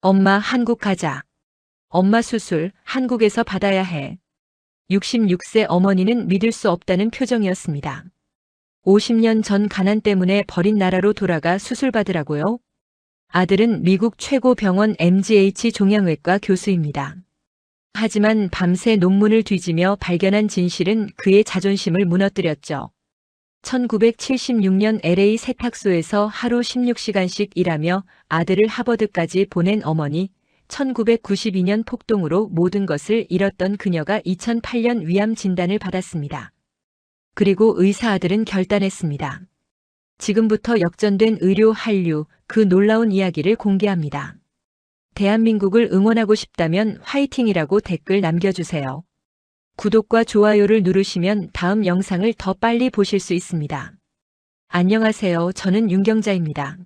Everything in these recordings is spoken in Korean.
엄마 한국 가자. 엄마 수술 한국에서 받아야 해. 66세 어머니는 믿을 수 없다는 표정이었습니다. 50년 전 가난 때문에 버린 나라로 돌아가 수술 받으라고요? 아들은 미국 최고 병원 MGH 종양외과 교수입니다. 하지만 밤새 논문을 뒤지며 발견한 진실은 그의 자존심을 무너뜨렸죠. 1976년 LA 세탁소에서 하루 16시간씩 일하며 아들을 하버드까지 보낸 어머니, 1992년 폭동으로 모든 것을 잃었던 그녀가 2008년 위암 진단을 받았습니다. 그리고 의사 아들은 결단했습니다. 지금부터 역전된 의료 한류, 그 놀라운 이야기를 공개합니다. 대한민국을 응원하고 싶다면 화이팅이라고 댓글 남겨주세요. 구독과 좋아요를 누르시면 다음 영상을 더 빨리 보실 수 있습니다. 안녕하세요. 저는 윤경자입니다.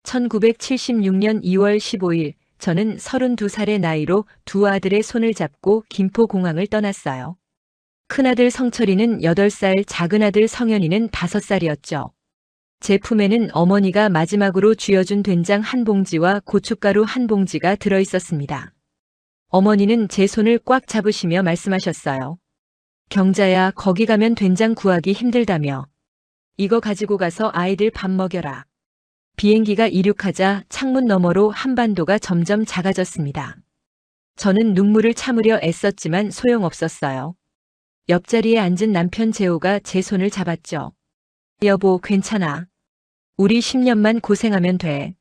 1976년 2월 15일, 저는 32살의 나이로 두 아들의 손을 잡고 김포공항을 떠났어요. 큰아들 성철이는 8살, 작은아들 성현이는 5살이었죠. 제 품에는 어머니가 마지막으로 쥐어준 된장 한 봉지와 고춧가루 한 봉지가 들어있었습니다. 어머니는 제 손을 꽉 잡으시며 말씀하셨어요. 경자야, 거기 가면 된장 구하기 힘들다며. 이거 가지고 가서 아이들 밥 먹여라. 비행기가 이륙하자 창문 너머로 한반도가 점점 작아졌습니다. 저는 눈물을 참으려 애썼지만 소용없었어요. 옆자리에 앉은 남편 재호가 제 손을 잡았죠. 여보, 괜찮아. 우리 10년만 고생하면 돼.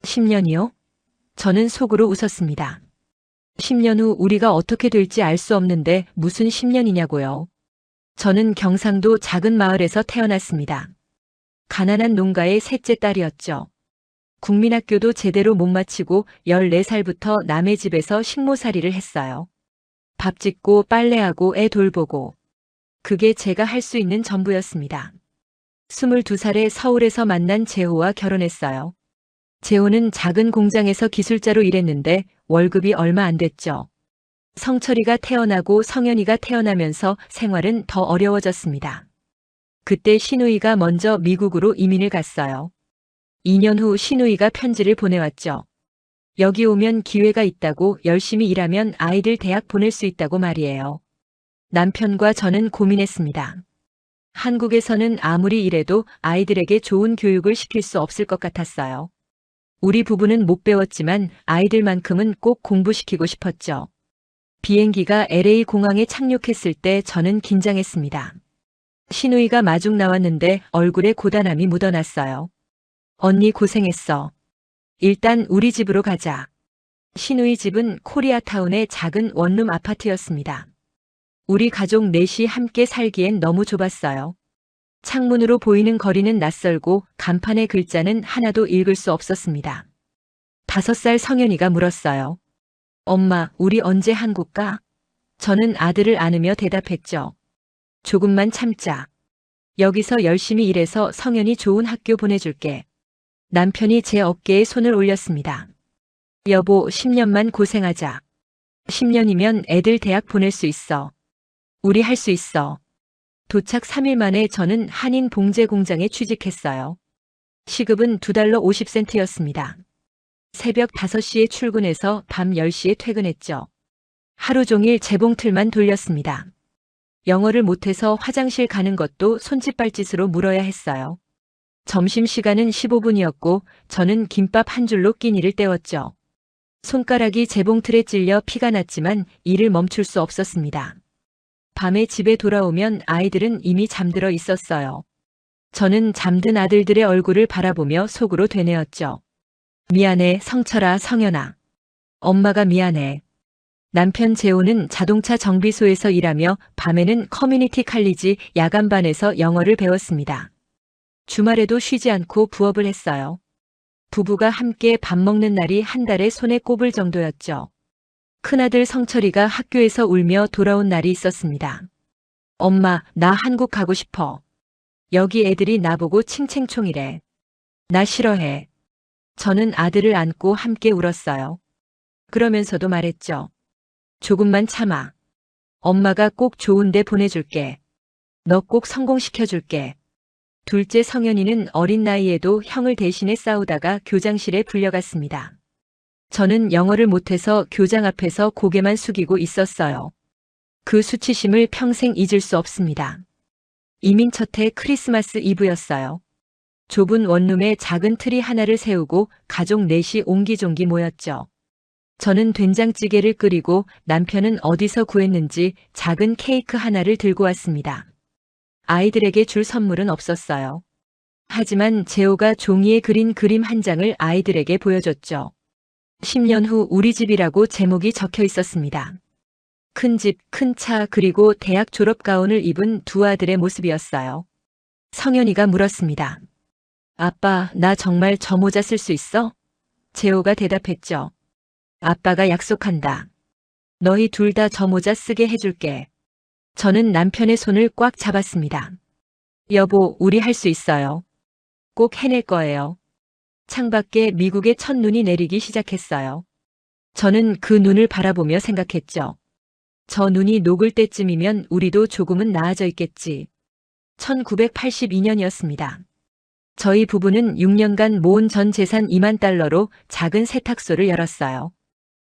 10년이요? 저는 속으로 웃었습니다. 10년 후 우리가 어떻게 될지 알 수 없는데 무슨 10년이냐고요. 저는 경상도 작은 마을에서 태어났습니다. 가난한 농가의 셋째 딸이었죠. 국민학교도 제대로 못 마치고 14살부터 남의 집에서 식모살이를 했어요. 밥 짓고 빨래하고 애 돌보고. 그게 제가 할 수 있는 전부였습니다. 22살에 서울에서 만난 재호와 결혼했어요. 재호는 작은 공장에서 기술자로 일했는데 월급이 얼마 안 됐죠. 성철이가 태어나고 성현이가 태어나면서 생활은 더 어려워졌습니다. 그때 시누이가 먼저 미국으로 이민을 갔어요. 2년 후 시누이가 편지를 보내왔죠. 여기 오면 기회가 있다고, 열심히 일하면 아이들 대학 보낼 수 있다고 말이에요. 남편과 저는 고민했습니다. 한국에서는 아무리 일해도 아이들에게 좋은 교육을 시킬 수 없을 것 같았어요. 우리 부부는 못 배웠지만 아이들만큼은 꼭 공부시키고 싶었죠. 비행기가 LA 공항에 착륙했을 때 저는 긴장했습니다. 시누이가 마중 나왔는데 얼굴에 고단함이 묻어났어요. 언니 고생했어. 일단 우리 집으로 가자. 시누이 집은 코리아타운의 작은 원룸 아파트였습니다. 우리 가족 넷이 함께 살기엔 너무 좁았어요. 창문으로 보이는 거리는 낯설고 간판의 글자는 하나도 읽을 수 없었습니다. 5살 성현이가 물었어요. 엄마, 우리 언제 한국 가? 저는 아들을 안으며 대답했죠. 조금만 참자. 여기서 열심히 일해서 성현이 좋은 학교 보내줄게. 남편이 제 어깨에 손을 올렸습니다. 여보, 10년만 고생하자. 10년이면 애들 대학 보낼 수 있어. 우리 할 수 있어. 도착 3일 만에 저는 한인 봉제 공장에 취직했어요. 시급은 $2 50센트였습니다. 새벽 5시에 출근해서 밤 10시에 퇴근했죠. 하루 종일 재봉틀만 돌렸습니다. 영어를 못해서 화장실 가는 것도 손짓발짓으로 물어야 했어요. 점심시간은 15분이었고 저는 김밥 한 줄로 끼니를 때웠죠. 손가락이 재봉틀에 찔려 피가 났지만 일을 멈출 수 없었습니다. 밤에 집에 돌아오면 아이들은 이미 잠들어 있었어요. 저는 잠든 아들들의 얼굴을 바라보며 속으로 되뇌었죠. 미안해, 성철아, 성현아. 엄마가 미안해. 남편 재호는 자동차 정비소에서 일하며 밤에는 커뮤니티 칼리지 야간반에서 영어를 배웠습니다. 주말에도 쉬지 않고 부업을 했어요. 부부가 함께 밥 먹는 날이 한 달에 손에 꼽을 정도였죠. 큰아들 성철이가 학교에서 울며 돌아온 날이 있었습니다. 엄마, 나 한국 가고 싶어. 여기 애들이 나보고 칭칭총이래. 나 싫어해. 저는 아들을 안고 함께 울었어요. 그러면서도 말했죠. 조금만 참아. 엄마가 꼭 좋은 데 보내줄게. 너 꼭 성공시켜줄게. 둘째 성현이는 어린 나이에도 형을 대신해 싸우다가 교장실에 불려갔습니다. 저는 영어를 못해서 교장 앞에서 고개만 숙이고 있었어요. 그 수치심을 평생 잊을 수 없습니다. 이민 첫 해 크리스마스 이브였어요. 좁은 원룸에 작은 트리 하나를 세우고 가족 넷이 옹기종기 모였죠. 저는 된장찌개를 끓이고 남편은 어디서 구했는지 작은 케이크 하나를 들고 왔습니다. 아이들에게 줄 선물은 없었어요. 하지만 재호가 종이에 그린 그림 한 장을 아이들에게 보여줬죠. 10년 후 우리 집이라고 제목이 적혀 있었습니다. 큰 집, 큰 차, 그리고 대학 졸업 가운을 입은 두 아들의 모습이었어요. 성현이가 물었습니다. 아빠, 나 정말 저 모자 쓸 수 있어? 재호가 대답했죠. 아빠가 약속한다. 너희 둘 다 저 모자 쓰게 해줄게. 저는 남편의 손을 꽉 잡았습니다. 여보, 우리 할 수 있어요. 꼭 해낼 거예요. 창밖에 미국의 첫눈이 내리기 시작했어요. 저는 그 눈을 바라보며 생각했죠. 저 눈이 녹을 때쯤이면 우리도 조금은 나아져 있겠지. 1982년이었습니다. 저희 부부는 6년간 모은 전 재산 2만 달러로 작은 세탁소를 열었어요.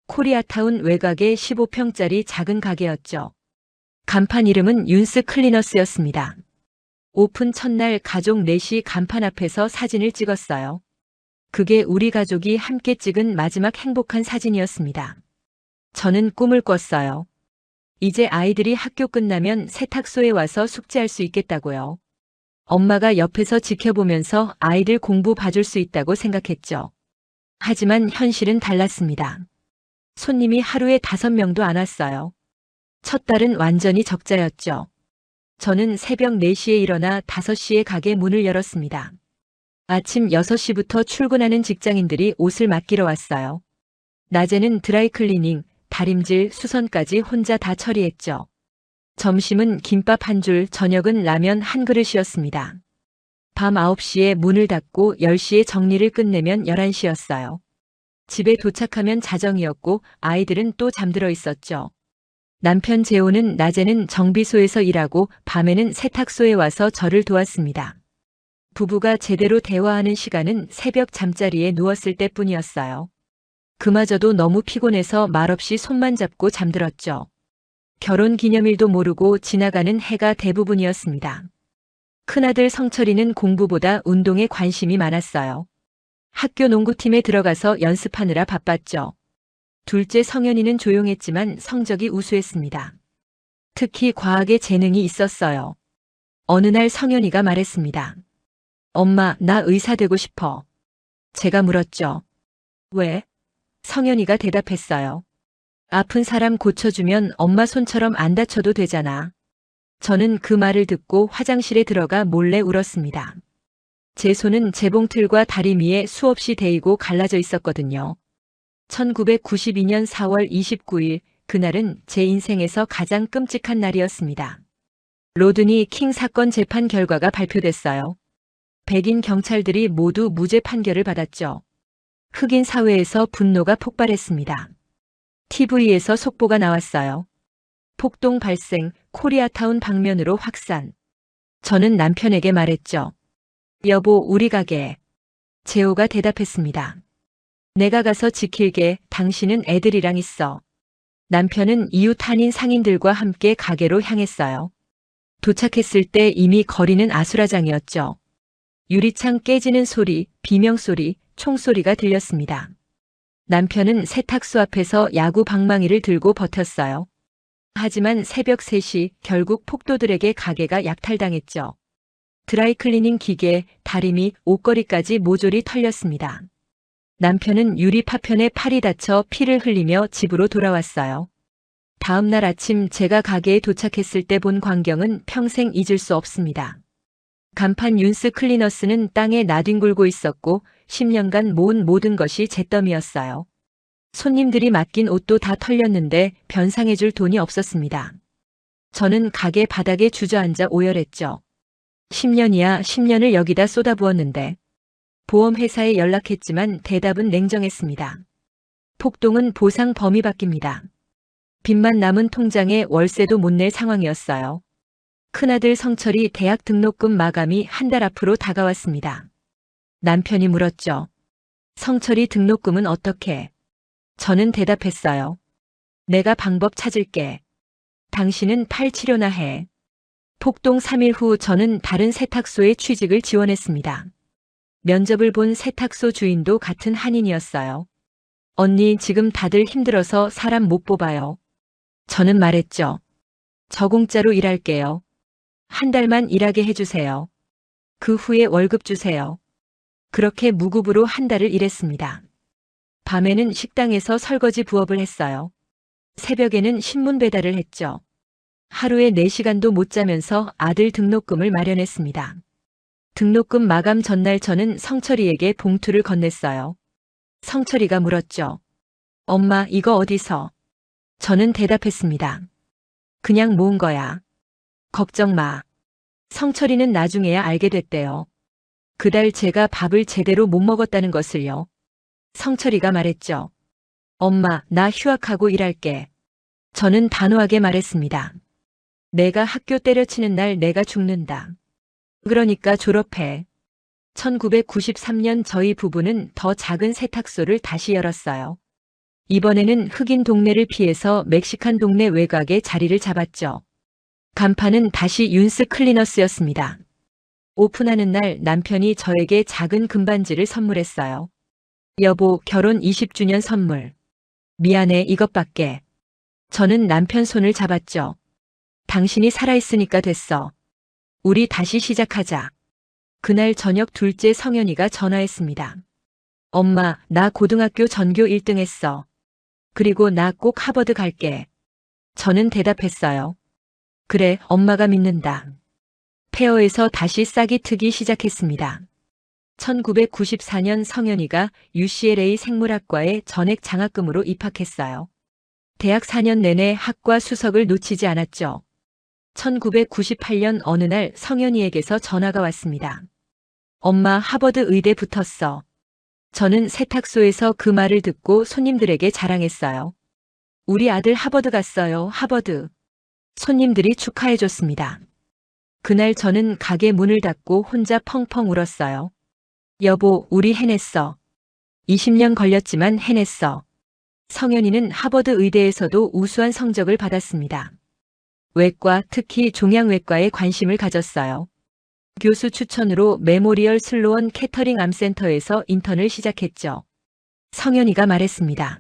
코리아타운 외곽의 15평짜리 작은 가게였죠. 간판 이름은 윤스 클리너스였습니다. 오픈 첫날 가족 넷이 간판 앞에서 사진을 찍었어요. 그게 우리 가족이 함께 찍은 마지막 행복한 사진이었습니다. 저는 꿈을 꿨어요. 이제 아이들이 학교 끝나면 세탁소에 와서 숙제할 수 있겠다고요. 엄마가 옆에서 지켜보면서 아이들 공부 봐줄 수 있다고 생각했죠. 하지만 현실은 달랐습니다. 손님이 하루에 5명도 안 왔어요. 첫 달은 완전히 적자였죠. 저는 새벽 4시에 일어나 5시에 가게 문을 열었습니다. 아침 6시부터 출근하는 직장인들이 옷을 맡기러 왔어요. 낮에는 드라이클리닝, 다림질, 수선까지 혼자 다 처리했죠. 점심은 김밥 한 줄, 저녁은 라면 한 그릇이었습니다. 밤 9시에 문을 닫고 10시에 정리를 끝내면 11시였어요. 집에 도착하면 자정이었고 아이들은 또 잠들어 있었죠. 남편 재호는 낮에는 정비소에서 일하고 밤에는 세탁소에 와서 저를 도왔습니다. 부부가 제대로 대화하는 시간은 새벽 잠자리에 누웠을 때뿐이었어요. 그마저도 너무 피곤해서 말없이 손만 잡고 잠들었죠. 결혼 기념일도 모르고 지나가는 해가 대부분이었습니다. 큰아들 성철이는 공부보다 운동에 관심이 많았어요. 학교 농구팀에 들어가서 연습하느라 바빴죠. 둘째 성현이는 조용했지만 성적이 우수했습니다. 특히 과학에 재능이 있었어요. 어느 날 성현이가 말했습니다. 엄마, 나 의사 되고 싶어. 제가 물었죠. 왜? 성현이가 대답했어요. 아픈 사람 고쳐주면 엄마 손처럼 안 다쳐도 되잖아. 저는 그 말을 듣고 화장실에 들어가 몰래 울었습니다. 제 손은 재봉틀과 다리미에 수없이 데이고 갈라져 있었거든요. 1992년 4월 29일, 그날은 제 인생에서 가장 끔찍한 날이었습니다. 로드니 킹 사건 재판 결과가 발표됐어요. 백인 경찰들이 모두 무죄 판결을 받았죠. 흑인 사회에서 분노가 폭발했습니다. TV에서 속보가 나왔어요. 폭동 발생, 코리아타운 방면으로 확산. 저는 남편에게 말했죠. 여보, 우리 가게. 재호가 대답했습니다. 내가 가서 지킬게, 당신은 애들이랑 있어. 남편은 이웃 한인 상인들과 함께 가게로 향했어요. 도착했을 때 이미 거리는 아수라장이었죠. 유리창 깨지는 소리, 비명소리, 총소리가 들렸습니다. 남편은 세탁소 앞에서 야구 방망이를 들고 버텼어요. 하지만 새벽 3시 결국 폭도들에게 가게가 약탈당했죠. 드라이클리닝 기계, 다리미, 옷걸이까지 모조리 털렸습니다. 남편은 유리 파편에 팔이 다쳐 피를 흘리며 집으로 돌아왔어요. 다음 날 아침 제가 가게에 도착했을 때 본 광경은 평생 잊을 수 없습니다. 간판 윤스 클리너스는 땅에 나뒹굴고 있었고 10년간 모은 모든 것이 잿더미였어요. 손님들이 맡긴 옷도 다 털렸는데 변상해줄 돈이 없었습니다. 저는 가게 바닥에 주저앉아 오열했죠. 10년이야 10년을 여기다 쏟아부었는데. 보험회사에 연락했지만 대답은 냉정했습니다. 폭동은 보상 범위 바뀝니다. 빚만 남은 통장에 월세도 못 낼 상황이었어요. 큰아들 성철이 대학 등록금 마감이 한 달 앞으로 다가왔습니다. 남편이 물었죠. 성철이 등록금은 어떻게? 저는 대답했어요. 내가 방법 찾을게. 당신은 팔 치료나 해. 폭동 3일 후 저는 다른 세탁소에 취직을 지원했습니다. 면접을 본 세탁소 주인도 같은 한인이었어요. 언니, 지금 다들 힘들어서 사람 못 뽑아요. 저는 말했죠. 저 공짜로 일할게요. 한 달만 일하게 해주세요. 그 후에 월급 주세요. 그렇게 무급으로 한 달을 일했습니다. 밤에는 식당에서 설거지 부업을 했어요. 새벽에는 신문 배달을 했죠. 하루에 4시간도 못 자면서 아들 등록금을 마련했습니다. 등록금 마감 전날 저는 성철이에게 봉투를 건넸어요. 성철이가 물었죠. 엄마, 이거 어디서? 저는 대답했습니다. 그냥 모은 거야. 걱정 마. 성철이는 나중에야 알게 됐대요. 그달 제가 밥을 제대로 못 먹었다는 것을요. 성철이가 말했죠. 엄마, 나 휴학하고 일할게. 저는 단호하게 말했습니다. 내가 학교 때려치는 날 내가 죽는다. 그러니까 졸업해. 1993년 저희 부부는 더 작은 세탁소를 다시 열었어요. 이번에는 흑인 동네를 피해서 멕시칸 동네 외곽에 자리를 잡았죠. 간판은 다시 윤스 클리너스였습니다. 오픈하는 날 남편이 저에게 작은 금반지를 선물했어요. 여보, 결혼 20주년 선물. 미안해, 이것밖에. 저는 남편 손을 잡았죠. 당신이 살아있으니까 됐어. 우리 다시 시작하자. 그날 저녁 둘째 성현이가 전화했습니다. 엄마, 나 고등학교 전교 1등 했어. 그리고 나 꼭 하버드 갈게. 저는 대답했어요. 그래, 엄마가 믿는다. 폐허에서 다시 싹이 트기 시작했습니다. 1994년 성현이가 UCLA 생물학과에 전액 장학금으로 입학했어요. 대학 4년 내내 학과 수석을 놓치지 않았죠. 1998년 어느 날 성현이에게서 전화가 왔습니다. 엄마, 하버드 의대 붙었어. 저는 세탁소에서 그 말을 듣고 손님들에게 자랑했어요. 우리 아들 하버드 갔어요, 하버드. 손님들이 축하해줬습니다. 그날 저는 가게 문을 닫고 혼자 펑펑 울었어요. 여보, 우리 해냈어. 20년 걸렸지만 해냈어. 성현이는 하버드 의대에서도 우수한 성적을 받았습니다. 외과, 특히 종양외과에 관심을 가졌어요. 교수 추천으로 메모리얼 슬로원 캐터링 암센터에서 인턴을 시작했죠. 성현이가 말했습니다.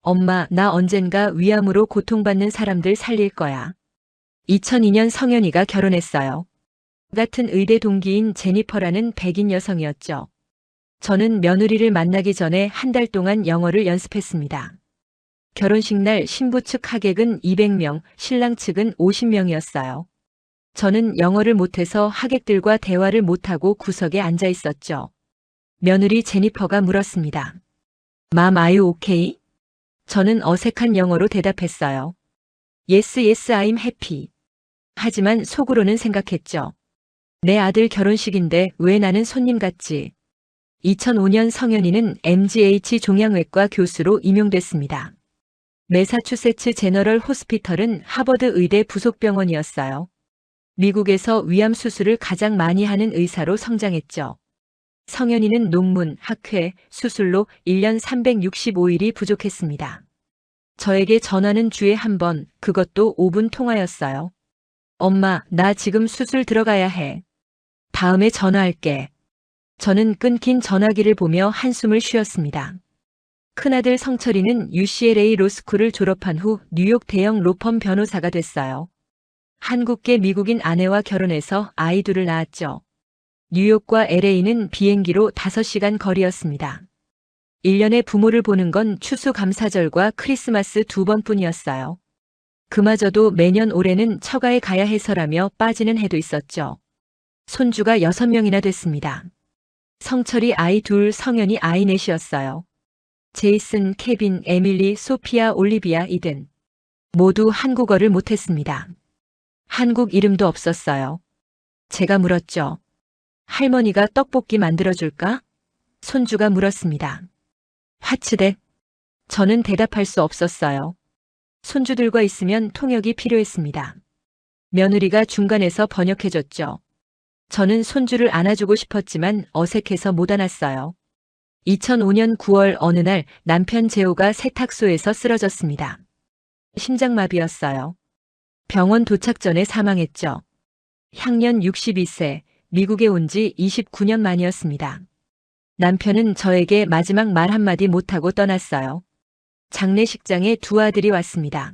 엄마, 나 언젠가 위암으로 고통받는 사람들 살릴 거야. 2002년 성현이가 결혼했어요. 같은 의대 동기인 제니퍼라는 백인 여성이었죠. 저는 며느리를 만나기 전에 한 달 동안 영어를 연습했습니다. 결혼식 날 신부 측 하객은 200명, 신랑 측은 50명이었어요. 저는 영어를 못해서 하객들과 대화를 못하고 구석에 앉아 있었죠. 며느리 제니퍼가 물었습니다. Mom, are you okay? 저는 어색한 영어로 대답했어요. Yes, yes, I'm happy. 하지만 속으로는 생각했죠. 내 아들 결혼식인데 왜 나는 손님 같지? 2005년 성현이는 MGH 종양외과 교수로 임용됐습니다. 매사추세츠 제너럴 호스피털은 하버드 의대 부속 병원이었어요. 미국에서 위암 수술을 가장 많이 하는 의사로 성장했죠. 성현이는 논문, 학회, 수술로 1년 365일이 부족했습니다. 저에게 전화는 주에 한 번, 그것도 5분 통화였어요. 엄마, 나 지금 수술 들어가야 해. 다음에 전화할게. 저는 끊긴 전화기를 보며 한숨을 쉬었습니다. 큰아들 성철이는 UCLA 로스쿨을 졸업한 후 뉴욕 대형 로펌 변호사가 됐어요. 한국계 미국인 아내와 결혼해서 아이 둘을 낳았죠. 뉴욕과 LA는 비행기로 5시간 거리였습니다. 1년에 부모를 보는 건 추수감사절과 크리스마스 2번뿐이었어요. 그마저도 매년 올해는 처가에 가야 해서라며 빠지는 해도 있었죠. 손주가 6명이나 됐습니다. 성철이 아이 둘, 성현이 아이 넷이었어요. 제이슨, 케빈, 에밀리, 소피아, 올리비아, 이든. 모두 한국어를 못했습니다. 한국 이름도 없었어요. 제가 물었죠. 할머니가 떡볶이 만들어줄까? 손주가 물었습니다. 화츠대? 저는 대답할 수 없었어요. 손주들과 있으면 통역이 필요했습니다. 며느리가 중간에서 번역해줬죠. 저는 손주를 안아주고 싶었지만 어색해서 못 안았어요. 2005년 9월 어느 날 남편 재호가 세탁소에서 쓰러졌습니다. 심장마비였어요. 병원 도착 전에 사망했죠. 향년 62세, 미국에 온 지 29년 만이었습니다. 남편은 저에게 마지막 말 한마디 못하고 떠났어요. 장례식장에 두 아들이 왔습니다.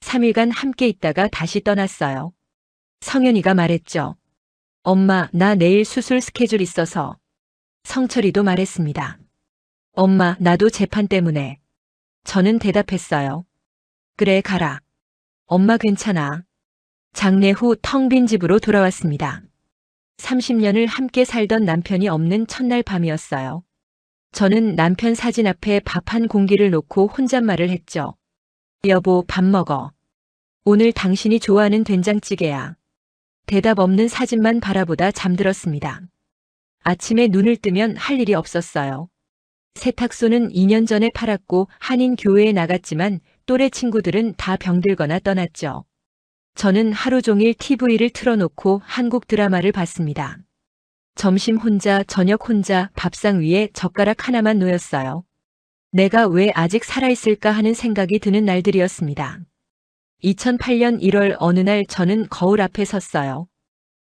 3일간 함께 있다가 다시 떠났어요. 성현이가 말했죠. 엄마, 나 내일 수술 스케줄 있어서. 성철이도 말했습니다. 엄마, 나도 재판 때문에. 저는 대답했어요. 그래, 가라. 엄마 괜찮아. 장례 후 텅 빈 집으로 돌아왔습니다. 30년을 함께 살던 남편이 없는 첫날 밤이었어요. 저는 남편 사진 앞에 밥 한 공기를 놓고 혼잣말을 했죠. 여보, 밥 먹어. 오늘 당신이 좋아하는 된장찌개야. 대답 없는 사진만 바라보다 잠들었습니다. 아침에 눈을 뜨면 할 일이 없었어요. 세탁소는 2년 전에 팔았고 한인 교회에 나갔지만 또래 친구들은 다 병들거나 떠났죠. 저는 하루 종일 TV를 틀어놓고 한국 드라마를 봤습니다. 점심 혼자, 저녁 혼자 밥상 위에 젓가락 하나만 놓였어요. 내가 왜 아직 살아있을까 하는 생각이 드는 날들이었습니다. 2008년 1월 어느 날 저는 거울 앞에 섰어요.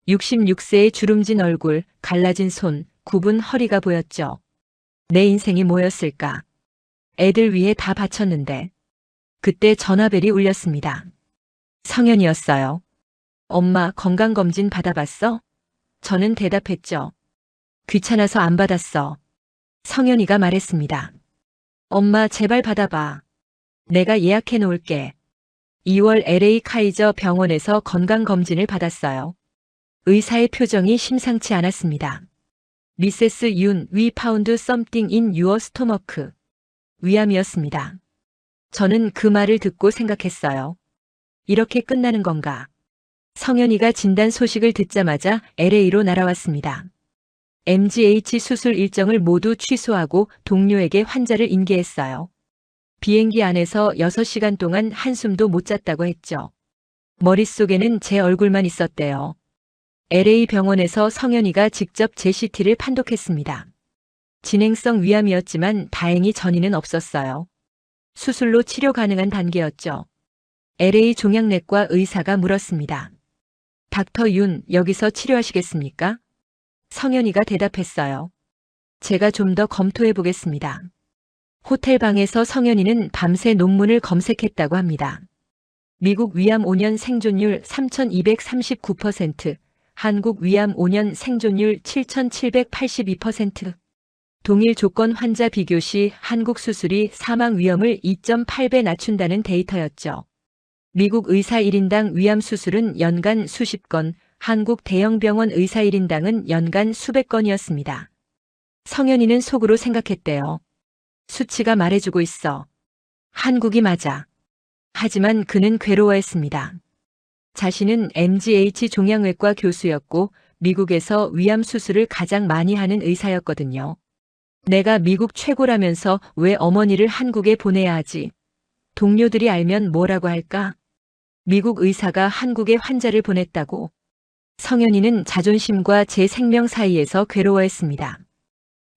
66세의 주름진 얼굴, 갈라진 손, 굽은 허리가 보였죠. 내 인생이 뭐였을까? 애들 위해 다 바쳤는데. 그때 전화벨이 울렸습니다. 성현이었어요. 엄마, 건강검진 받아봤어? 저는 대답했죠. 귀찮아서 안 받았어. 성현이가 말했습니다. 엄마, 제발 받아봐. 내가 예약해 놓을게. 2월 LA 카이저 병원에서 건강검진을 받았어요. 의사의 표정이 심상치 않았습니다. 미세스 윤, we found something in your stomach. 위암이었습니다. 저는 그 말을 듣고 생각했어요. 이렇게 끝나는 건가? 성현이가 진단 소식을 듣자마자 LA로 날아왔습니다. MGH 수술 일정을 모두 취소하고 동료에게 환자를 인계했어요. 비행기 안에서 6시간 동안 한숨도 못 잤다고 했죠. 머릿속에는 제 얼굴만 있었대요. LA 병원에서 성현이가 직접 제 CT를 판독했습니다. 진행성 위암이었지만 다행히 전이는 없었어요. 수술로 치료 가능한 단계였죠. LA 종양내과 의사가 물었습니다. 닥터 윤, 여기서 치료하시겠습니까? 성현이가 대답했어요. 제가 좀 더 검토해 보겠습니다. 호텔 방에서 성현이는 밤새 논문을 검색했다고 합니다. 미국 위암 5년 생존율 3,239%, 한국 위암 5년 생존율 7,782%. 동일 조건 환자 비교 시 한국 수술이 사망 위험을 2.8배 낮춘다는 데이터였죠. 미국 의사 1인당 위암 수술은 연간 수십 건, 한국 대형 병원 의사 1인당은 연간 수백 건이었습니다. 성현이는 속으로 생각했대요. 수치가 말해주고 있어. 한국이 맞아. 하지만 그는 괴로워했습니다. 자신은 MGH 종양외과 교수였고 미국에서 위암 수술을 가장 많이 하는 의사였거든요. 내가 미국 최고라면서 왜 어머니를 한국에 보내야 하지? 동료들이 알면 뭐라고 할까? 미국 의사가 한국에 환자를 보냈다고. 성현이는 자존심과 제 생명 사이에서 괴로워했습니다.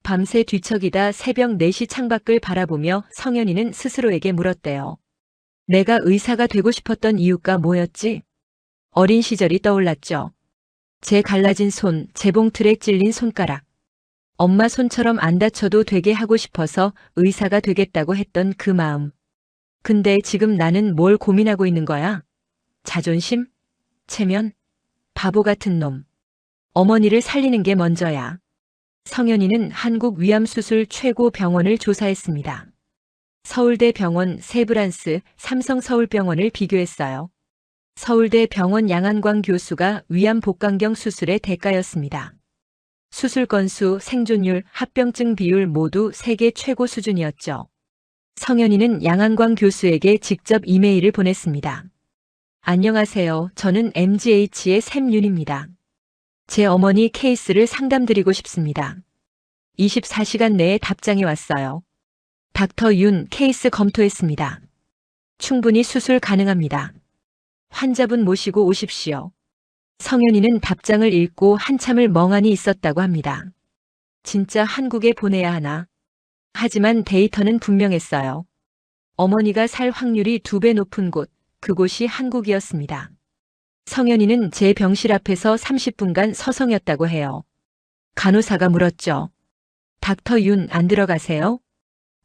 밤새 뒤척이다 새벽 4시 창밖을 바라보며 성현이는 스스로에게 물었대요. 내가 의사가 되고 싶었던 이유가 뭐였지? 어린 시절이 떠올랐죠. 제 갈라진 손, 재봉틀에 찔린 손가락. 엄마 손처럼 안 다쳐도 되게 하고 싶어서 의사가 되겠다고 했던 그 마음. 근데 지금 나는 뭘 고민하고 있는 거야? 자존심? 체면? 바보 같은 놈. 어머니를 살리는 게 먼저야. 성현이는 한국 위암수술 최고 병원을 조사했습니다. 서울대 병원, 세브란스, 삼성서울병원을 비교했어요. 서울대 병원 양한광 교수가 위암 복강경 수술의 대가였습니다. 수술 건수, 생존율, 합병증 비율 모두 세계 최고 수준이었죠. 성현이는 양한광 교수에게 직접 이메일을 보냈습니다. 안녕하세요. 저는 MGH의 샘윤입니다. 제 어머니 케이스를 상담드리고 싶습니다. 24시간 내에 답장이 왔어요. 닥터 윤, 케이스 검토했습니다. 충분히 수술 가능합니다. 환자분 모시고 오십시오. 성현이는 답장을 읽고 한참을 멍하니 있었다고 합니다. 진짜 한국에 보내야 하나? 하지만 데이터는 분명했어요. 어머니가 살 확률이 2배 높은 곳, 그곳이 한국이었습니다. 성현이는 제 병실 앞에서 30분간 서성였다고 해요. 간호사가 물었죠. 닥터 윤 안 들어가세요?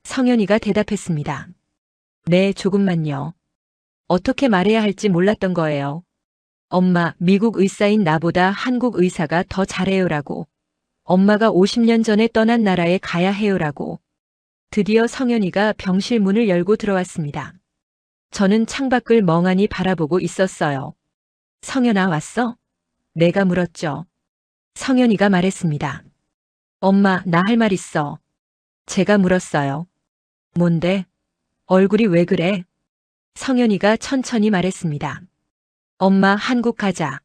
성현이가 대답했습니다. 네, 조금만요. 어떻게 말해야 할지 몰랐던 거예요. 엄마, 미국 의사인 나보다 한국 의사가 더 잘해요라고. 엄마가 50년 전에 떠난 나라에 가야 해요라고. 드디어 성현이가 병실 문을 열고 들어왔습니다. 저는 창밖을 멍하니 바라보고 있었어요. 성현아, 왔어? 내가 물었죠. 성현이가 말했습니다. 엄마, 나 할 말 있어. 제가 물었어요. 뭔데? 얼굴이 왜 그래? 성현이가 천천히 말했습니다. 엄마, 한국 가자.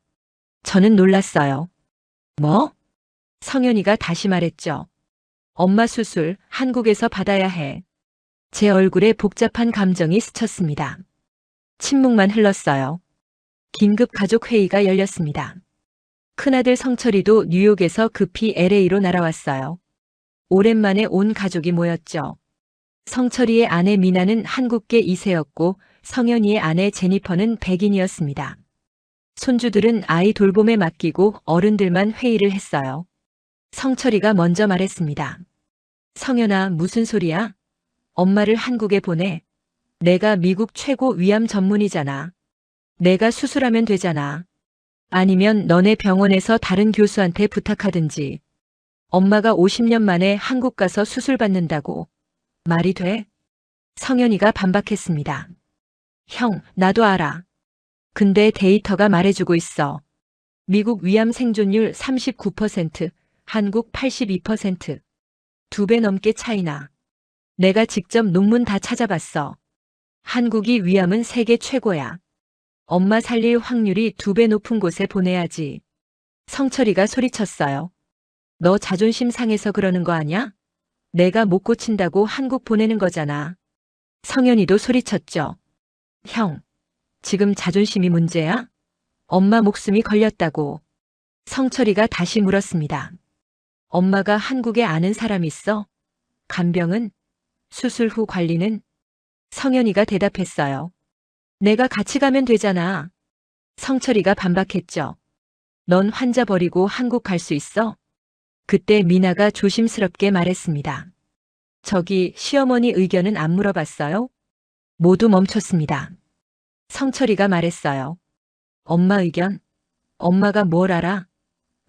저는 놀랐어요. 뭐? 성현이가 다시 말했죠. 엄마 수술 한국에서 받아야 해. 제 얼굴에 복잡한 감정이 스쳤습니다. 침묵만 흘렀어요. 긴급 가족 회의가 열렸습니다. 큰아들 성철이도 뉴욕에서 급히 LA로 날아왔어요. 오랜만에 온 가족이 모였죠. 성철이의 아내 미나는 한국계 2세였고 성현이의 아내 제니퍼는 백인이었습니다. 손주들은 아이 돌봄에 맡기고 어른들만 회의를 했어요. 성철이가 먼저 말했습니다. 성현아, 무슨 소리야? 엄마를 한국에 보내. 내가 미국 최고 위암 전문이잖아. 내가 수술하면 되잖아. 아니면 너네 병원에서 다른 교수한테 부탁하든지. 엄마가 50년 만에 한국 가서 수술 받는다고. 말이 돼? 성현이가 반박했습니다. 형, 나도 알아. 근데 데이터가 말해주고 있어. 미국 위암 생존율 39%, 한국 82%. 2배 넘게 차이나. 내가 직접 논문 다 찾아봤어. 한국이 위암은 세계 최고야. 엄마 살릴 확률이 2배 높은 곳에 보내야지. 성철이가 소리쳤어요. 너 자존심 상해서 그러는 거 아냐? 내가 못 고친다고 한국 보내는 거잖아. 성현이도 소리쳤죠. 형, 지금 자존심이 문제야? 엄마 목숨이 걸렸다고. 성철이가 다시 물었습니다. 엄마가 한국에 아는 사람 있어? 간병은? 수술 후 관리는? 성현이가 대답했어요. 내가 같이 가면 되잖아. 성철이가 반박했죠. 넌 환자 버리고 한국 갈 수 있어? 그때 미나가 조심스럽게 말했습니다. 저기 시어머니 의견은 안 물어봤어요? 모두 멈췄습니다. 성철이가 말했어요. 엄마 의견? 엄마가 뭘 알아?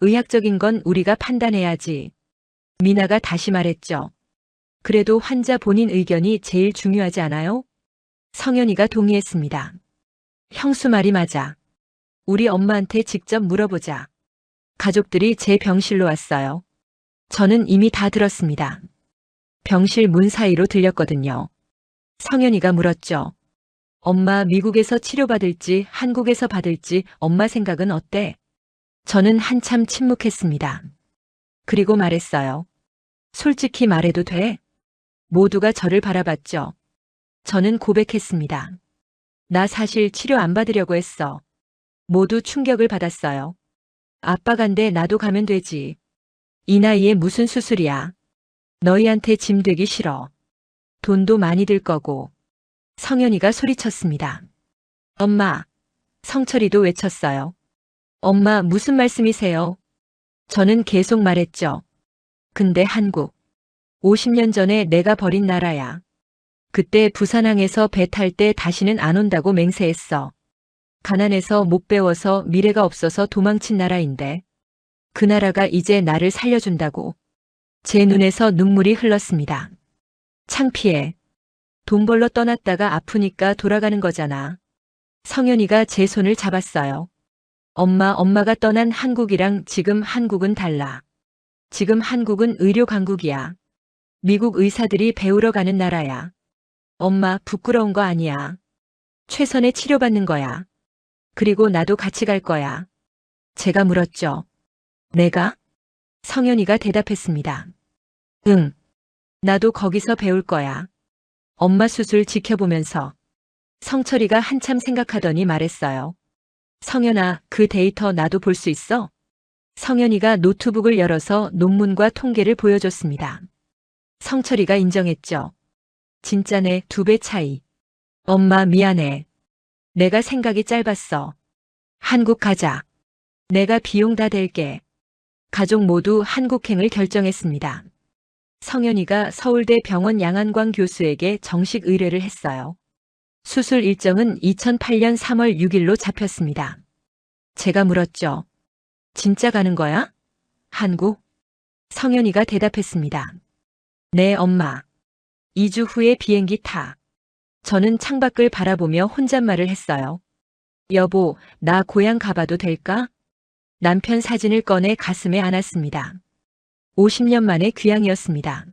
의학적인 건 우리가 판단해야지. 미나가 다시 말했죠. 그래도 환자 본인 의견이 제일 중요하지 않아요? 성현이가 동의했습니다. 형수 말이 맞아. 우리 엄마한테 직접 물어보자. 가족들이 제 병실로 왔어요. 저는 이미 다 들었습니다. 병실 문 사이로 들렸거든요. 성현이가 물었죠. 엄마 미국에서 치료받을지 한국에서 받을지 엄마 생각은 어때? 저는 한참 침묵했습니다. 그리고 말했어요. 솔직히 말해도 돼? 모두가 저를 바라봤죠. 저는 고백했습니다. 나 사실 치료 안 받으려고 했어. 모두 충격을 받았어요. 아빠 간대 나도 가면 되지. 이 나이에 무슨 수술이야. 너희한테 짐 되기 싫어. 돈도 많이 들 거고. 성현이가 소리쳤습니다. 엄마. 성철이도 외쳤어요. 엄마 무슨 말씀이세요? 저는 계속 말했죠. 근데 한국. 50년 전에 내가 버린 나라야. 그때 부산항에서 배 탈 때 다시는 안 온다고 맹세했어. 가난해서 못 배워서 미래가 없어서 도망친 나라인데. 그 나라가 이제 나를 살려준다고. 제 눈에서 눈물이 흘렀습니다. 창피해. 돈 벌러 떠났다가 아프니까 돌아가는 거잖아. 성현이가 제 손을 잡았어요. 엄마가 떠난 한국이랑 지금 한국은 달라. 지금 한국은 의료 강국이야. 미국 의사들이 배우러 가는 나라야. 엄마 부끄러운 거 아니야. 최선의 치료받는 거야. 그리고 나도 같이 갈 거야. 제가 물었죠. 내가? 성현이가 대답했습니다. 응. 나도 거기서 배울 거야. 엄마 수술 지켜보면서. 성철이가 한참 생각하더니 말했어요. 성현아, 그 데이터 나도 볼 수 있어? 성현이가 노트북을 열어서 논문과 통계를 보여줬습니다. 성철이가 인정했죠. 진짜네, 2배 차이. 엄마 미안해. 내가 생각이 짧았어. 한국 가자. 내가 비용 다 댈게. 가족 모두 한국행을 결정했습니다. 성현이가 서울대 병원 양한광 교수에게 정식 의뢰를 했어요. 수술 일정은 2008년 3월 6일로 잡혔습니다. 제가 물었죠. 진짜 가는 거야? 한국? 성현이가 대답했습니다. 네, 엄마. 2주 후에 비행기 타. 저는 창밖을 바라보며 혼잣말을 했어요. 여보, 나 고향 가봐도 될까? 남편 사진을 꺼내 가슴에 안았습니다. 50년 만에 귀향이었습니다.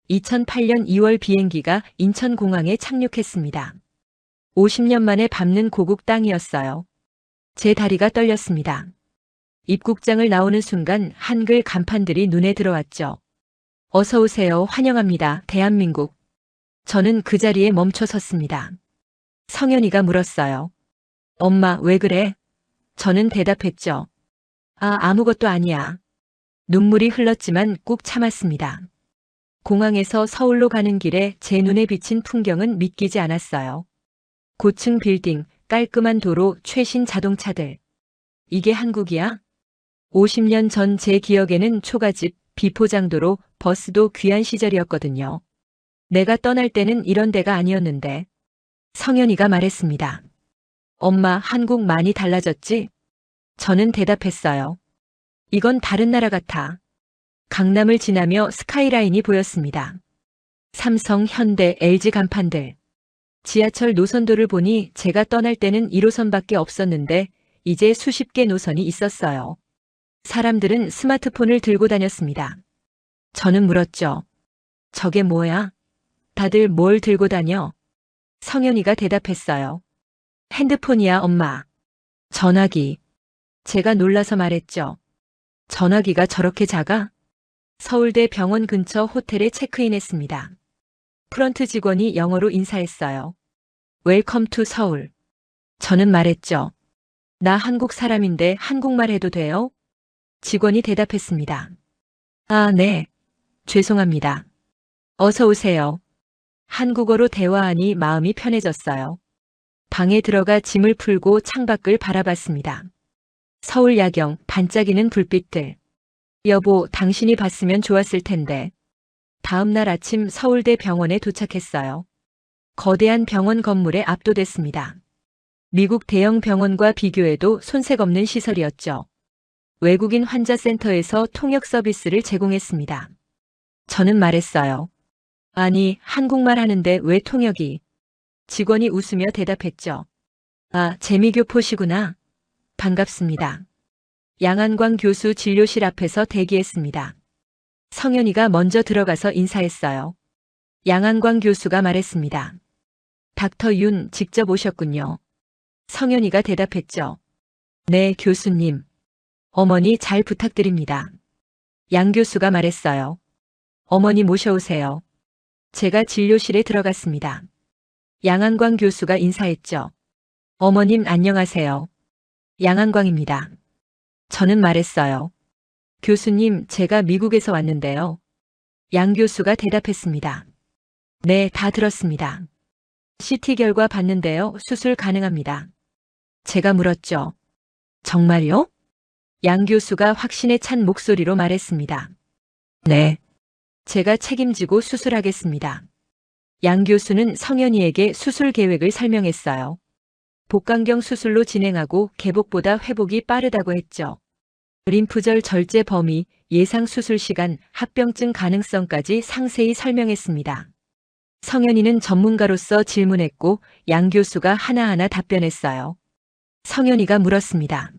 2008년 2월 비행기가 인천공항에 착륙했습니다. 50년 만에 밟는 고국 땅이었어요. 제 다리가 떨렸습니다. 입국장을 나오는 순간 한글 간판들이 눈에 들어왔죠. 어서 오세요. 환영합니다. 대한민국. 저는 그 자리에 멈춰 섰습니다. 성현이가 물었어요. 엄마, 왜 그래? 저는 대답했죠. 아무것도 아니야. 눈물이 흘렀지만 꾹 참았습니다. 공항에서 서울로 가는 길에 제 눈에 비친 풍경은 믿기지 않았어요. 고층 빌딩, 깔끔한 도로, 최신 자동차들. 이게 한국이야? 50년 전 제 기억에는 초가집, 비포장도로, 버스도 귀한 시절이었거든요. 내가 떠날 때는 이런 데가 아니었는데. 성현이가 말했습니다. 엄마, 한국 많이 달라졌지? 저는 대답했어요. 이건 다른 나라 같아. 강남을 지나며 스카이라인이 보였습니다. 삼성, 현대, LG 간판들. 지하철 노선도를 보니 제가 떠날 때는 1호선밖에 없었는데 이제 수십 개 노선이 있었어요. 사람들은 스마트폰을 들고 다녔습니다. 저는 물었죠. 저게 뭐야? 다들 뭘 들고 다녀? 성현이가 대답했어요. 핸드폰이야, 엄마. 전화기. 제가 놀라서 말했죠. 전화기가 저렇게 작아? 서울대 병원 근처 호텔에 체크인했습니다. 프런트 직원이 영어로 인사했어요. 웰컴 투 서울. 저는 말했죠. 나 한국 사람인데 한국말 해도 돼요? 직원이 대답했습니다. 네. 죄송합니다. 어서 오세요. 한국어로 대화하니 마음이 편해졌어요. 방에 들어가 짐을 풀고 창밖을 바라봤습니다. 서울 야경, 반짝이는 불빛들. 여보, 당신이 봤으면 좋았을 텐데. 다음 날 아침 서울대 병원에 도착했어요. 거대한 병원 건물에 압도됐습니다. 미국 대형 병원과 비교해도 손색 없는 시설이었죠. 외국인 환자 센터에서 통역 서비스를 제공했습니다. 저는 말했어요. 아니, 한국말 하는데 왜 통역이? 직원이 웃으며 대답했죠. 재미교포시구나. 반갑습니다. 양한광 교수 진료실 앞에서 대기했습니다. 성현이가 먼저 들어가서 인사했어요. 양한광 교수가 말했습니다. 닥터 윤 직접 오셨군요. 성현이가 대답했죠. 네, 교수님. 어머니 잘 부탁드립니다. 양 교수가 말했어요. 어머니 모셔오세요. 제가 진료실에 들어갔습니다. 양한광 교수가 인사했죠. 어머님 안녕하세요. 양한광입니다. 저는 말했어요. 교수님, 제가 미국에서 왔는데요. 양 교수가 대답했습니다. 네, 다 들었습니다. CT 결과 봤는데요. 수술 가능합니다. 제가 물었죠. 정말요? 양 교수가 확신에 찬 목소리로 말했습니다. 네. 제가 책임지고 수술하겠습니다. 양 교수는 성현이에게 수술 계획을 설명했어요. 복강경 수술로 진행하고 개복보다 회복이 빠르다고 했죠. 림프절 절제 범위, 예상 수술 시간, 합병증 가능성까지 상세히 설명했습니다. 성현이는 전문가로서 질문했고 양 교수가 하나하나 답변했어요. 성현이가 물었습니다.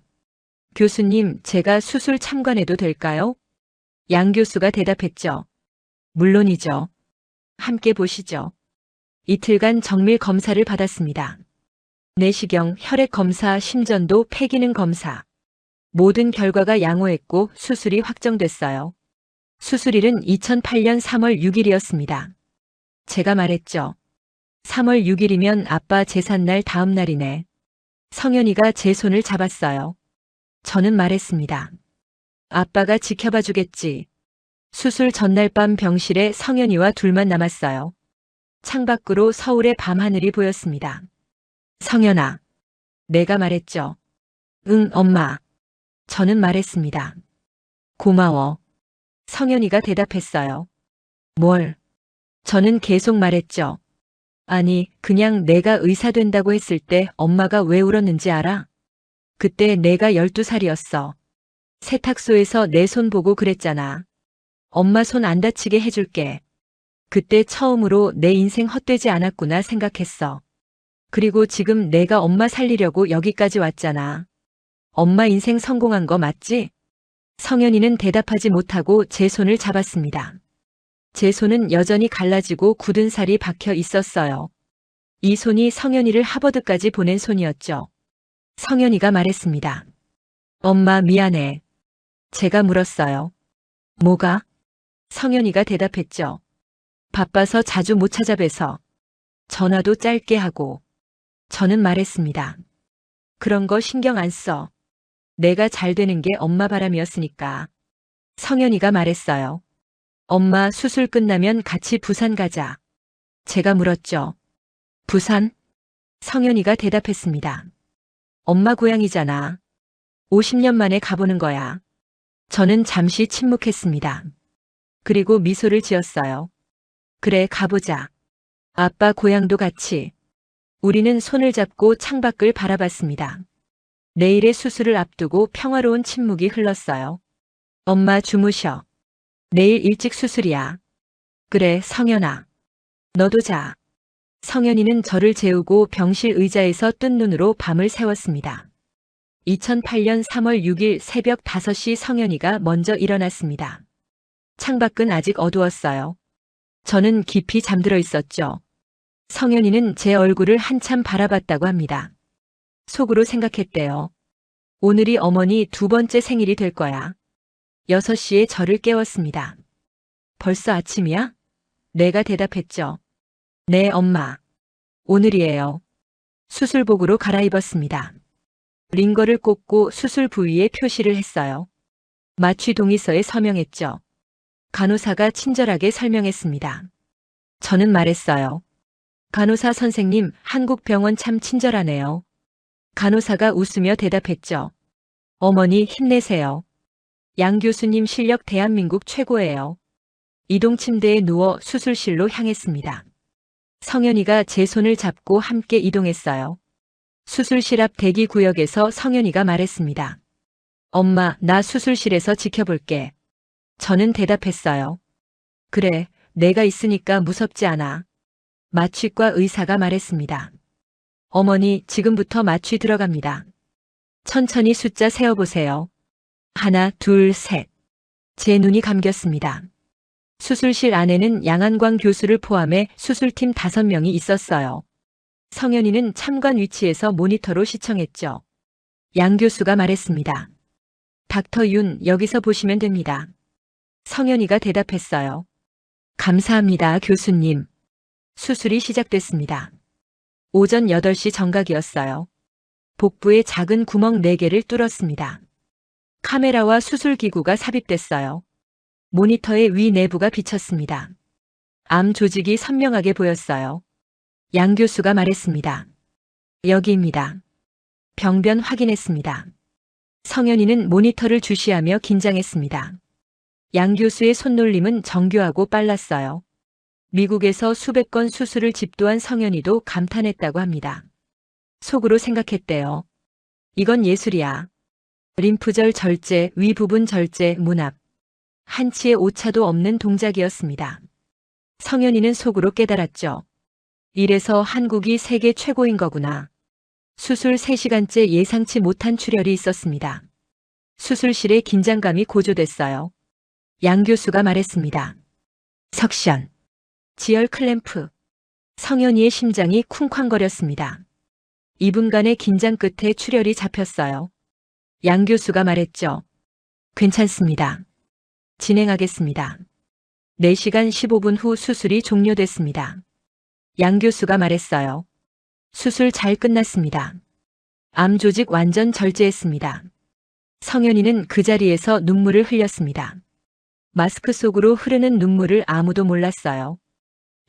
교수님, 제가 수술 참관해도 될까요? 양 교수가 대답했죠. 물론이죠. 함께 보시죠. 이틀간 정밀 검사를 받았습니다. 내시경, 혈액 검사, 심전도, 폐기능 검사. 모든 결과가 양호했고 수술이 확정됐어요. 수술일은 2008년 3월 6일이었습니다. 제가 말했죠. 3월 6일이면 아빠 제삿날 다음 날이네. 성현이가 제 손을 잡았어요. 저는 말했습니다. 아빠가 지켜봐 주겠지. 수술 전날 밤 병실에 성현이와 둘만 남았어요. 창밖으로 서울의 밤하늘이 보였습니다. 성현아. 내가 말했죠. 응, 엄마. 저는 말했습니다. 고마워. 성현이가 대답했어요. 뭘? 저는 계속 말했죠. 아니, 그냥 내가 의사 된다고 했을 때 엄마가 왜 울었는지 알아? 그때 내가 12살이었어. 세탁소에서 내 손 보고 그랬잖아. 엄마 손 안 다치게 해줄게. 그때 처음으로 내 인생 헛되지 않았구나 생각했어. 그리고 지금 내가 엄마 살리려고 여기까지 왔잖아. 엄마 인생 성공한 거 맞지? 성현이는 대답하지 못하고 제 손을 잡았습니다. 제 손은 여전히 갈라지고 굳은 살이 박혀 있었어요. 이 손이 성현이를 하버드까지 보낸 손이었죠. 성현이가 말했습니다. 엄마 미안해. 제가 물었어요. 뭐가? 성현이가 대답했죠. 바빠서 자주 못 찾아뵈서. 전화도 짧게 하고. 저는 말했습니다. 그런 거 신경 안 써. 내가 잘 되는 게 엄마 바람이었으니까. 성현이가 말했어요. 엄마 수술 끝나면 같이 부산 가자. 제가 물었죠. 부산? 성현이가 대답했습니다. 엄마 고향이잖아. 50년 만에 가보는 거야. 저는 잠시 침묵했습니다. 그리고 미소를 지었어요. 그래, 가보자. 아빠 고향도 같이. 우리는 손을 잡고 창밖을 바라봤습니다. 내일의 수술을 앞두고 평화로운 침묵이 흘렀어요. 엄마 주무셔. 내일 일찍 수술이야. 그래, 성현아. 너도 자. 성현이는 저를 재우고 병실 의자에서 뜬 눈으로 밤을 새웠습니다. 2008년 3월 6일 새벽 5시 성현이가 먼저 일어났습니다. 창밖은 아직 어두웠어요. 저는 깊이 잠들어 있었죠. 성현이는 제 얼굴을 한참 바라봤다고 합니다. 속으로 생각했대요. 오늘이 어머니 2번째 생일이 될 거야. 6시에 저를 깨웠습니다. 벌써 아침이야? 내가 대답했죠. 네, 엄마. 오늘이에요. 수술복으로 갈아입었습니다. 링거를 꽂고 수술 부위에 표시를 했어요. 마취 동의서에 서명했죠. 간호사가 친절하게 설명했습니다. 저는 말했어요. 간호사 선생님, 한국 병원 참 친절하네요. 간호사가 웃으며 대답했죠. 어머니 힘내세요. 양 교수님 실력 대한민국 최고예요. 이동 침대에 누워 수술실로 향했습니다. 성현이가 제 손을 잡고 함께 이동했어요. 수술실 앞 대기 구역에서 성현이가 말했습니다. 엄마, 나 수술실에서 지켜볼게. 저는 대답했어요. 그래, 내가 있으니까 무섭지 않아. 마취과 의사가 말했습니다. 어머니, 지금부터 마취 들어갑니다. 천천히 숫자 세어보세요. 하나, 둘, 셋. 제 눈이 감겼습니다. 수술실 안에는 양한광 교수를 포함해 수술팀 5명이 있었어요. 성현이는 참관 위치에서 모니터로 시청했죠. 양 교수가 말했습니다. 닥터 윤, 여기서 보시면 됩니다. 성현이가 대답했어요. 감사합니다, 교수님. 수술이 시작됐습니다. 오전 8시 정각이었어요. 복부에 작은 구멍 4개를 뚫었습니다. 카메라와 수술기구가 삽입됐어요. 모니터의 위 내부가 비쳤습니다. 암 조직이 선명하게 보였어요. 양 교수가 말했습니다. 여기입니다. 병변 확인했습니다. 성현이는 모니터를 주시하며 긴장했습니다. 양 교수의 손놀림은 정교하고 빨랐어요. 미국에서 수백 건 수술을 집도한 성현이도 감탄했다고 합니다. 속으로 생각했대요. 이건 예술이야. 림프절 절제, 위 부분 절제, 문합. 한치의 오차도 없는 동작이었습니다. 성현이는 속으로 깨달았죠. 이래서 한국이 세계 최고인 거구나. 수술 3시간째 예상치 못한 출혈이 있었습니다. 수술실의 긴장감이 고조됐어요. 양 교수가 말했습니다. 석션. 지혈 클램프. 성현이의 심장이 쿵쾅거렸습니다. 2분간의 긴장 끝에 출혈이 잡혔어요. 양 교수가 말했죠. 괜찮습니다. 진행하겠습니다. 4시간 15분 후 수술이 종료됐습니다. 양 교수가 말했어요. 수술 잘 끝났습니다. 암 조직 완전 절제했습니다. 성현이는 그 자리에서 눈물을 흘렸습니다. 마스크 속으로 흐르는 눈물을 아무도 몰랐어요.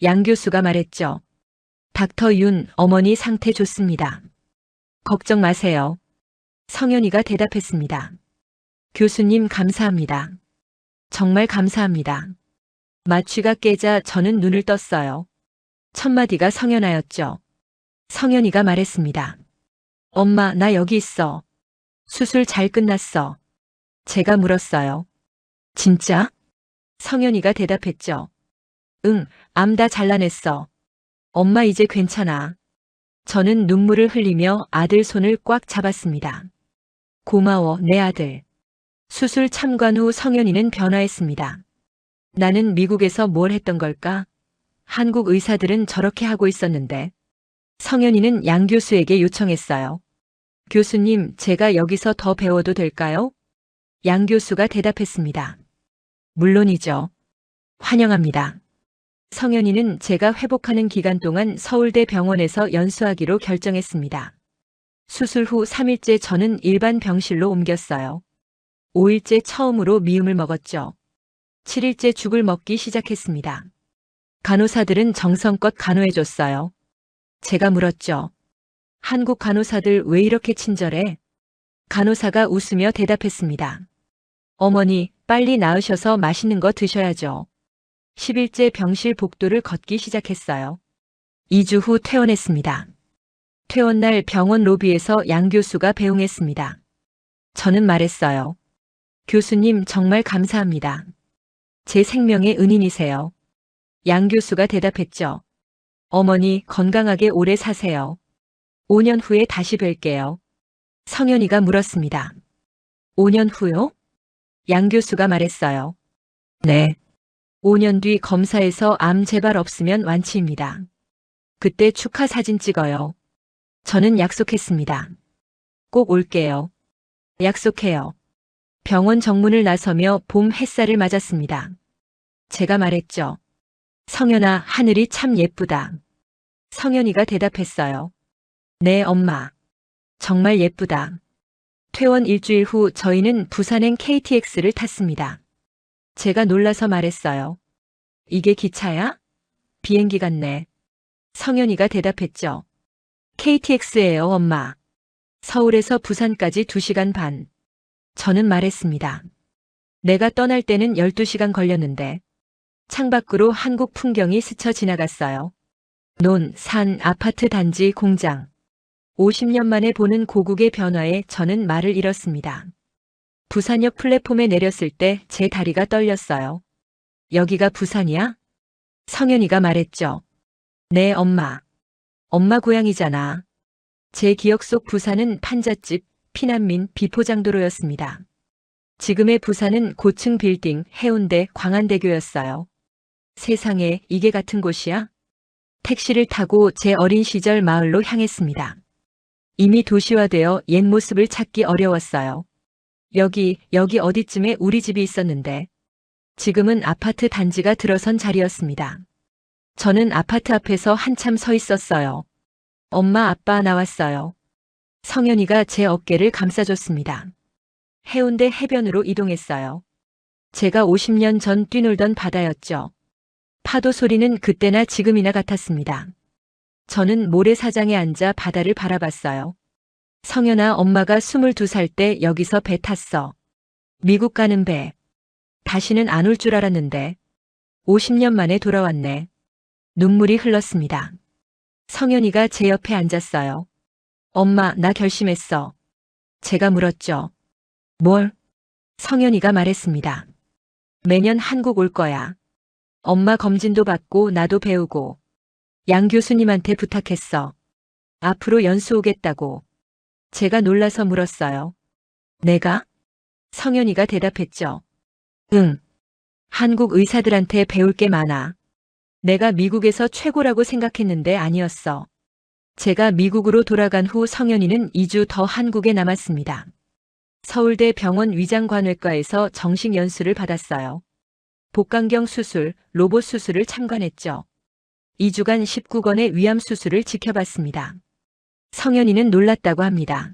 양 교수가 말했죠. 닥터 윤, 어머니 상태 좋습니다. 걱정 마세요. 성현이가 대답했습니다. 교수님 감사합니다. 정말 감사합니다. 마취가 깨자 저는 눈을 떴어요. 첫 마디가 성현아였죠. 성현이가 말했습니다. 엄마, 나 여기 있어. 수술 잘 끝났어. 제가 물었어요. 진짜? 성현이가 대답했죠. 응, 암 다 잘라냈어. 엄마 이제 괜찮아. 저는 눈물을 흘리며 아들 손을 꽉 잡았습니다. 고마워, 내 아들. 수술 참관 후 성현이는 변화했습니다. 나는 미국에서 뭘 했던 걸까? 한국 의사들은 저렇게 하고 있었는데. 성현이는 양 교수에게 요청했어요. 교수님, 제가 여기서 더 배워도 될까요? 양 교수가 대답했습니다. 물론이죠. 환영합니다. 성현이는 제가 회복하는 기간 동안 서울대 병원에서 연수하기로 결정했습니다. 수술 후 3일째 저는 일반 병실로 옮겼어요. 5일째 처음으로 미움을 먹었죠. 7일째 죽을 먹기 시작했습니다. 간호사들은 정성껏 간호해줬어요. 제가 물었죠. 한국 간호사들 왜 이렇게 친절해? 간호사가 웃으며 대답했습니다. 어머니, 빨리 나으셔서 맛있는 거 드셔야죠. 10일째 병실 복도를 걷기 시작했어요. 2주 후 퇴원했습니다. 퇴원 날 병원 로비에서 양 교수가 배웅했습니다. 저는 말했어요. 교수님 정말 감사합니다. 제 생명의 은인이세요. 양 교수가 대답했죠. 어머니 건강하게 오래 사세요. 5년 후에 다시 뵐게요. 성현이가 물었습니다. 5년 후요? 양 교수가 말했어요. 네. 5년 뒤 검사에서 암 재발 없으면 완치입니다. 그때 축하 사진 찍어요. 저는 약속했습니다. 꼭 올게요. 약속해요. 병원 정문을 나서며 봄 햇살을 맞았습니다. 제가 말했죠. 성현아, 하늘이 참 예쁘다. 성현이가 대답했어요. 네, 엄마. 정말 예쁘다. 퇴원 일주일 후 저희는 부산행 KTX를 탔습니다. 제가 놀라서 말했어요. 이게 기차야? 비행기 같네. 성현이가 대답했죠. KTX예요, 엄마. 서울에서 부산까지 2시간 반. 저는 말했습니다. 내가 떠날 때는 12시간 걸렸는데 창밖으로 한국 풍경이 스쳐 지나갔어요. 논, 산, 아파트 단지, 공장. 50년 만에 보는 고국의 변화에 저는 말을 잃었습니다. 부산역 플랫폼에 내렸을 때 제 다리가 떨렸어요. 여기가 부산이야? 성현이가 말했죠. 네, 엄마. 엄마 고향이잖아. 제 기억 속 부산은 판잣집, 피난민, 비포장도로였습니다. 지금의 부산은 고층 빌딩, 해운대, 광안대교였어요. 세상에 이게 같은 곳이야? 택시를 타고 제 어린 시절 마을로 향했습니다. 이미 도시화되어 옛 모습을 찾기 어려웠어요. 여기 어디쯤에 우리 집이 있었는데 지금은 아파트 단지가 들어선 자리였습니다. 저는 아파트 앞에서 한참 서 있었어요. 엄마, 아빠 나왔어요. 성현이가 제 어깨를 감싸줬습니다. 해운대 해변으로 이동했어요. 제가 50년 전 뛰놀던 바다였죠. 파도 소리는 그때나 지금이나 같았습니다. 저는 모래사장에 앉아 바다를 바라봤어요. 성현아, 엄마가 22살 때 여기서 배 탔어. 미국 가는 배. 다시는 안 올 줄 알았는데 50년 만에 돌아왔네. 눈물이 흘렀습니다. 성현이가 제 옆에 앉았어요. 엄마, 나 결심했어. 제가 물었죠. 뭘? 성현이가 말했습니다. 매년 한국 올 거야. 엄마 검진도 받고 나도 배우고. 양 교수님한테 부탁했어. 앞으로 연수 오겠다고. 제가 놀라서 물었어요. 내가? 성현이가 대답했죠. 응. 한국 의사들한테 배울 게 많아. 내가 미국에서 최고라고 생각했는데 아니었어. 제가 미국으로 돌아간 후 성현이는 2주 더 한국에 남았습니다. 서울대 병원 위장관외과에서 정식 연수를 받았어요. 복강경 수술, 로봇 수술을 참관했죠. 2주간 19건의 위암 수술을 지켜봤습니다. 성현이는 놀랐다고 합니다.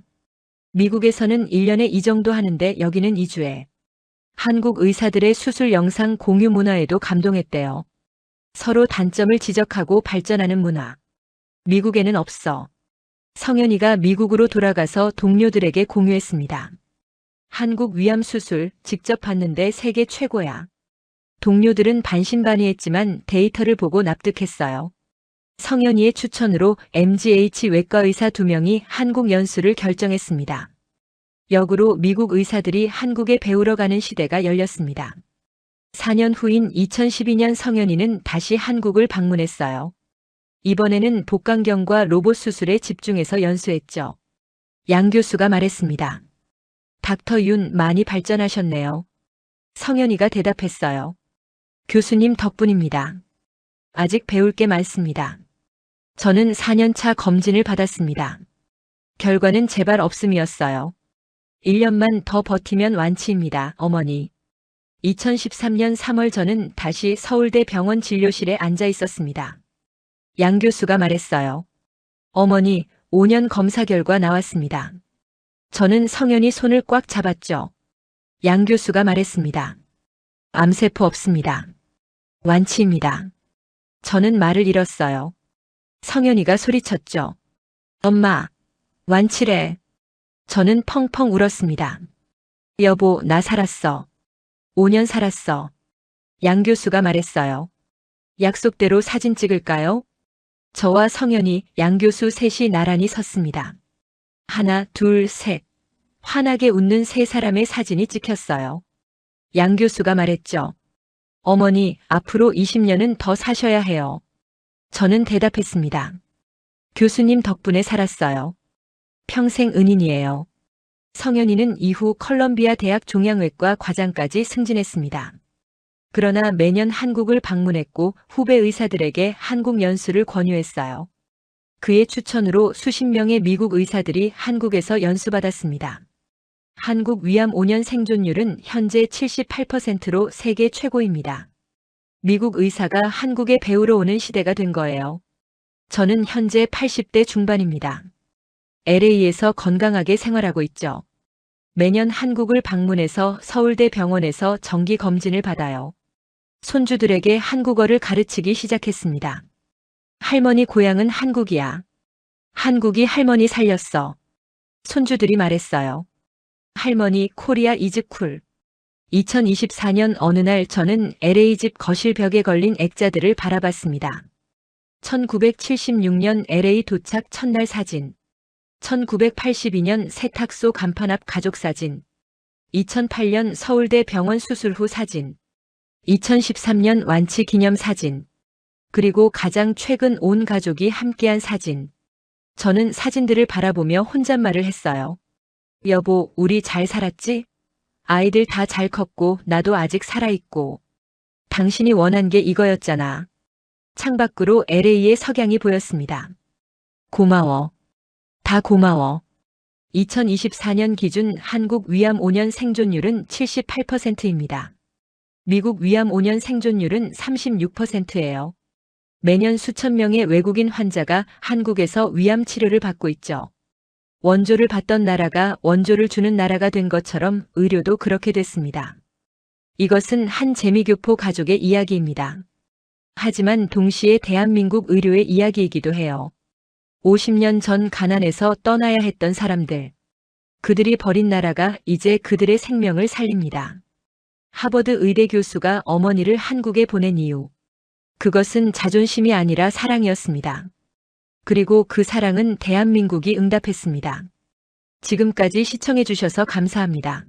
미국에서는 1년에 이 정도 하는데 여기는 2주에. 한국 의사들의 수술 영상 공유 문화에도 감동했대요. 서로 단점을 지적하고 발전하는 문화. 미국에는 없어. 성현이가 미국으로 돌아가서 동료들에게 공유했습니다. 한국 위암 수술 직접 봤는데 세계 최고야. 동료들은 반신반의했지만 데이터를 보고 납득했어요. 성현이의 추천으로 MGH 외과 의사 2명이 한국 연수를 결정했습니다. 역으로 미국 의사들이 한국에 배우러 가는 시대가 열렸습니다. 4년 후인 2012년 성현이는 다시 한국을 방문했어요. 이번에는 복강경과 로봇 수술에 집중해서 연수했죠. 양 교수가 말했습니다. 닥터 윤 많이 발전하셨네요. 성현이가 대답했어요. 교수님 덕분입니다. 아직 배울 게 많습니다. 저는 4년차 검진을 받았습니다. 결과는 재발 없음이었어요. 1년만 더 버티면 완치입니다, 어머니. 2013년 3월 저는 다시 서울대 병원 진료실에 앉아 있었습니다. 양 교수가 말했어요. 어머니, 5년 검사 결과 나왔습니다. 저는 성현이 손을 꽉 잡았죠. 양 교수가 말했습니다. 암세포 없습니다. 완치입니다. 저는 말을 잃었어요. 성현이가 소리쳤죠. 엄마, 완치래. 저는 펑펑 울었습니다. 여보, 나 살았어. 5년 살았어. 양 교수가 말했어요. 약속대로 사진 찍을까요? 저와 성현이, 양 교수 셋이 나란히 섰습니다. 하나, 둘, 셋. 환하게 웃는 세 사람의 사진이 찍혔어요. 양 교수가 말했죠. 어머니, 앞으로 20년은 더 사셔야 해요. 저는 대답했습니다. 교수님 덕분에 살았어요. 평생 은인이에요. 성현이는 이후 컬럼비아 대학 종양외과 과장까지 승진했습니다. 그러나 매년 한국을 방문했고 후배 의사들에게 한국 연수를 권유했어요. 그의 추천으로 수십 명의 미국 의사들이 한국에서 연수받았습니다. 한국 위암 5년 생존율은 현재 78%로 세계 최고입니다. 미국 의사가 한국에 배우러 오는 시대가 된 거예요. 저는 현재 80대 중반입니다. LA에서 건강하게 생활하고 있죠. 매년 한국을 방문해서 서울대 병원에서 정기 검진을 받아요. 손주들에게 한국어를 가르치기 시작했습니다. 할머니 고향은 한국이야. 한국이 할머니 살렸어. 손주들이 말했어요. 할머니 코리아 이즈 쿨. 2024년 어느 날 저는 LA 집 거실 벽에 걸린 액자들을 바라봤습니다. 1976년 LA 도착 첫날 사진. 1982년 세탁소 간판 앞 가족 사진. 2008년 서울대 병원 수술 후 사진. 2013년 완치 기념 사진. 그리고 가장 최근 온 가족이 함께한 사진. 저는 사진들을 바라보며 혼잣말을 했어요. 여보, 우리 잘 살았지? 아이들 다 잘 컸고 나도 아직 살아있고. 당신이 원한 게 이거였잖아. 창밖으로 LA의 석양이 보였습니다. 고마워. 다 고마워. 2024년 기준 한국 위암 5년 생존율은 78%입니다. 미국 위암 5년 생존율은 36%예요. 매년 수천 명의 외국인 환자가 한국에서 위암 치료를 받고 있죠. 원조를 받던 나라가 원조를 주는 나라가 된 것처럼 의료도 그렇게 됐습니다. 이것은 한 재미교포 가족의 이야기입니다. 하지만 동시에 대한민국 의료의 이야기이기도 해요. 50년 전 가난에서 떠나야 했던 사람들. 그들이 버린 나라가 이제 그들의 생명을 살립니다. 하버드 의대 교수가 어머니를 한국에 보낸 이유. 그것은 자존심이 아니라 사랑이었습니다. 그리고 그 사랑은 대한민국이 응답했습니다. 지금까지 시청해 주셔서 감사합니다.